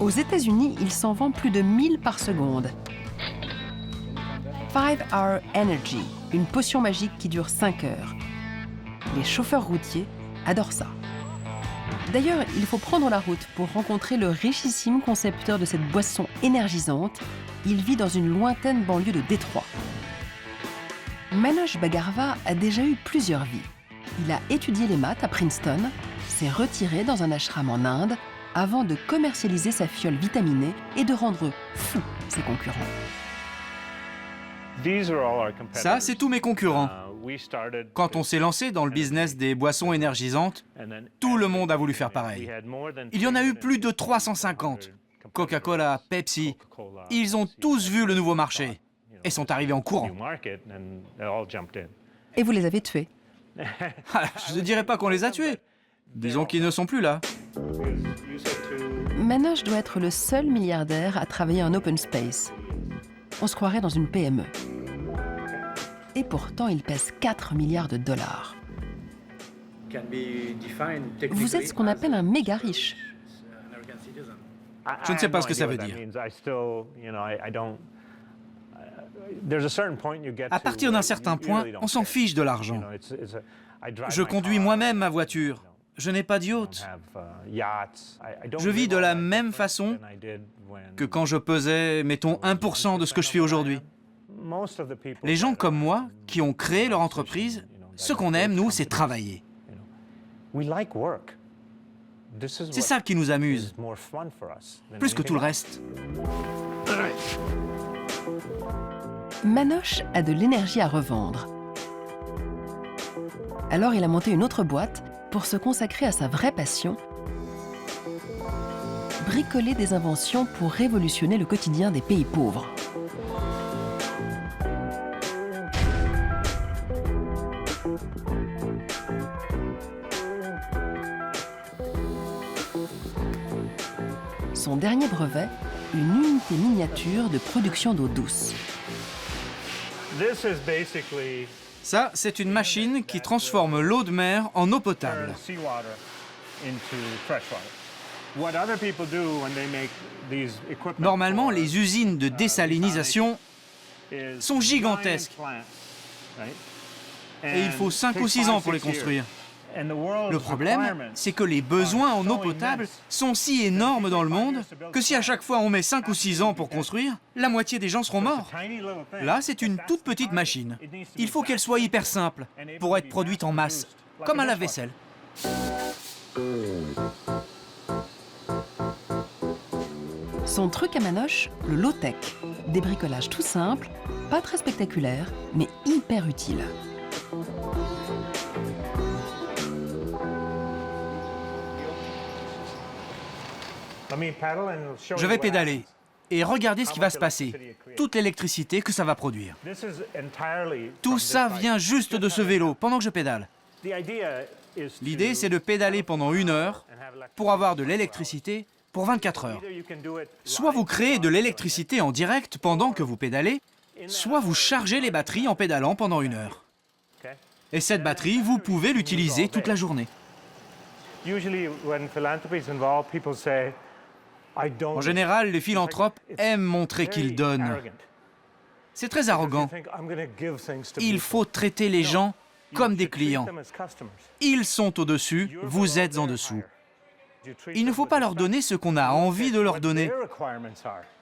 Aux États-Unis, il s'en vend plus de 1000 par seconde. 5 Hour Energy, une potion magique qui dure 5 heures. Les chauffeurs routiers adorent ça. D'ailleurs, il faut prendre la route pour rencontrer le richissime concepteur de cette boisson énergisante. Il vit dans une lointaine banlieue de Détroit. Manoj Bhargava a déjà eu plusieurs vies. Il a étudié les maths à Princeton, s'est retiré dans un ashram en Inde avant de commercialiser sa fiole vitaminée et de rendre fous ses concurrents. Ça, c'est tous mes concurrents. Quand on s'est lancé dans le business des boissons énergisantes, tout le monde a voulu faire pareil. Il y en a eu plus de 350. Coca-Cola, Pepsi, ils ont tous vu le nouveau marché et sont arrivés en courant. Et vous les avez tués. Je ne dirais pas qu'on les a tués. Disons qu'ils ne sont plus là. Manoj doit être le seul milliardaire à travailler en open space. On se croirait dans une PME. Et pourtant, il pèse 4 milliards de dollars. Vous êtes ce qu'on appelle un méga riche. Je ne sais pas ce que ça veut dire. À partir d'un certain point, on s'en fiche de l'argent. Je conduis moi-même ma voiture. Je n'ai pas de yacht. Je vis de la même façon que quand je pesais, mettons, 1% de ce que je suis aujourd'hui. Les gens comme moi, qui ont créé leur entreprise, ce qu'on aime, nous, c'est travailler. C'est ça qui nous amuse, plus que tout le reste. Manoj a de l'énergie à revendre. Alors il a monté une autre boîte pour se consacrer à sa vraie passion, bricoler des inventions pour révolutionner le quotidien des pays pauvres. Son dernier brevet, une unité miniature de production d'eau douce. Ça, c'est une machine qui transforme l'eau de mer en eau potable. Normalement, les usines de désalinisation sont gigantesques. Et il faut 5 ou 6 ans pour les construire. Le problème, c'est que les besoins en eau potable sont si énormes dans le monde que si à chaque fois on met 5 ou 6 ans pour construire, la moitié des gens seront morts. Là, c'est une toute petite machine. Il faut qu'elle soit hyper simple pour être produite en masse, comme un lave-vaisselle. Son truc à Manoj, le low-tech. Des bricolages tout simples, pas très spectaculaires, mais hyper utiles. Je vais pédaler et regarder ce qui va se passer, toute l'électricité que ça va produire. Tout ça vient juste de ce vélo pendant que je pédale. L'idée, c'est de pédaler pendant 1 heure pour avoir de l'électricité pour 24 heures. Soit vous créez de l'électricité en direct pendant que vous pédalez, soit vous chargez les batteries en pédalant pendant 1 heure. Et cette batterie, vous pouvez l'utiliser toute la journée. En général, les philanthropes aiment montrer qu'ils donnent. C'est très arrogant. Il faut traiter les gens comme des clients. Ils sont au-dessus, vous êtes en dessous. Il ne faut pas leur donner ce qu'on a envie de leur donner,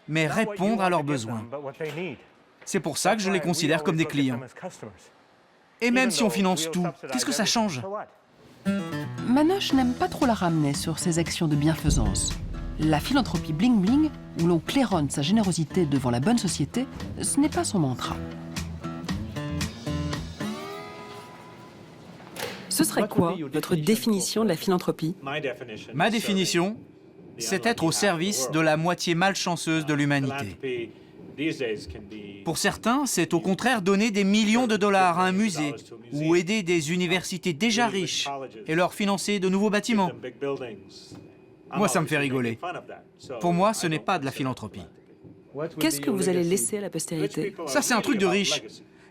mais répondre à leurs besoins. C'est pour ça que je les considère comme des clients. Et même si on finance tout, qu'est-ce que ça change? Manoj n'aime pas trop la ramener sur ses actions de bienfaisance. La philanthropie bling-bling, où l'on claironne sa générosité devant la bonne société, ce n'est pas son mantra. Ce serait quoi votre définition de la philanthropie? Ma définition, c'est être au service de la moitié malchanceuse de l'humanité. Pour certains, c'est au contraire donner des millions de dollars à un musée ou aider des universités déjà riches et leur financer de nouveaux bâtiments. Moi, ça me fait rigoler. Pour moi, ce n'est pas de la philanthropie. Qu'est-ce que vous allez laisser à la postérité? Ça, c'est un truc de riche.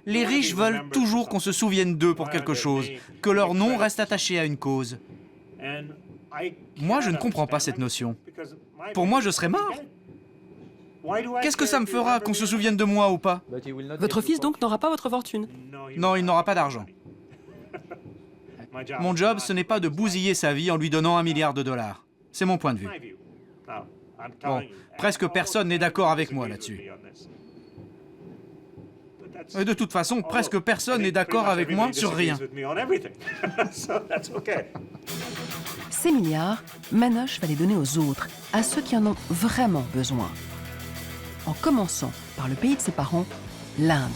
Les riches veulent toujours qu'on se souvienne d'eux pour quelque chose, que leur nom reste attaché à une cause. Moi, je ne comprends pas cette notion. Pour moi, je serais mort. Qu'est-ce que ça me fera qu'on se souvienne de moi ou pas? Votre fils donc n'aura pas votre fortune. Non, il n'aura pas d'argent. Mon job, ce n'est pas de bousiller sa vie en lui donnant $1 milliard. C'est mon point de vue. Bon, presque personne n'est d'accord avec moi là-dessus. Et de toute façon, presque personne n'est d'accord avec moi sur rien. Ces milliards, Manoche va les donner aux autres, à ceux qui en ont vraiment besoin. En commençant par le pays de ses parents, l'Inde.